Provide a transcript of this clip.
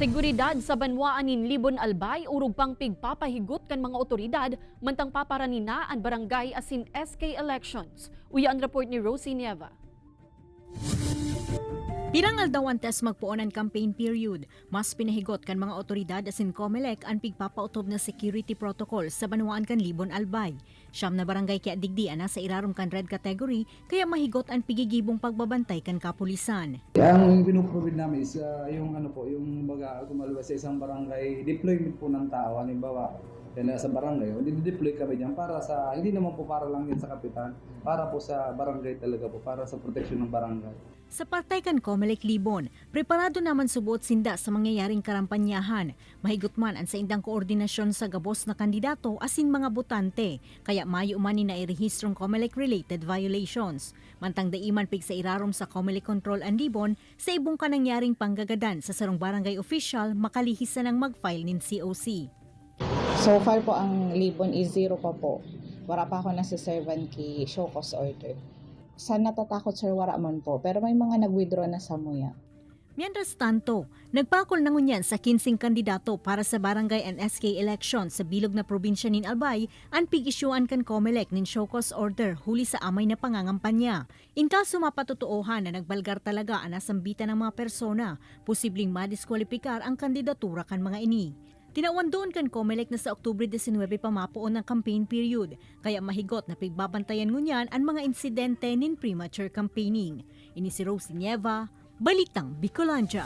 Seguridad sa banwaan nin Libon Albay urog pang pigpapahigot kan mga otoridad mantang paparanina ang barangay asin SK elections. Uya ang report ni Rosie Nieva. Pirang aldaw antes magpuonan campaign period, mas pinahigot kan mga otoridad asin COMELEC ang pigpapautob na security protocol sa banwaan kan Libon Albay. Siyam na barangay kaya digdi ana sa irarom kan red category kaya mahigot ang pigigibong pagbabantay kan kapulisan. Ang pinuprovide namin is yung yung baga kumalabas sa isang barangay, deployment po ng tao, halimbawa sa barangay, deploy kami diyan para sa hindi naman po para lang yan sa kapitan, para po sa barangay talaga po, para sa proteksyon ng barangay. Sa partay kan COMELEC Libon, preparado naman subuot sinda sa mangyayaring karampanyahan. Mahigot man ang sa indang koordinasyon sa gabos na kandidato asin mga botante, kaya mayo umani na irehistrong COMELEC-related violations. Mantang daiman pig sa irarom sa COMELEC Control ang Libon, sa ibong kanangyaring panggagadan sa sarong barangay official, makalihisan ng mag-file nin COC. So far po ang Libon is 0 pa po. Wala pa ako nasa-servan kay show cause order. Sa natatakot sir, wala man po. Pero may mga nag-withdraw na sa muya. Mientras tanto, nagpakol na ngunyan sa 15 kandidato para sa barangay and SK election sa bilog na probinsya nin Albay ang pig-isyuan kan COMELEC nin show cause order huli sa amay na pangangampanya. In kaso mapatutuohan na nagbalgar talaga ang nasambitan ng mga persona, posibleng madiskwalipikar ang kandidatura kan mga ini. Tinawan doon kan COMELEC na sa Oktubre 19 pa mapuon ng campaign period, kaya mahigot na pigbabantayan ngunyan ang mga insidente nin premature campaigning. Ini si Rosie Nieva, Balitang Bicolandia.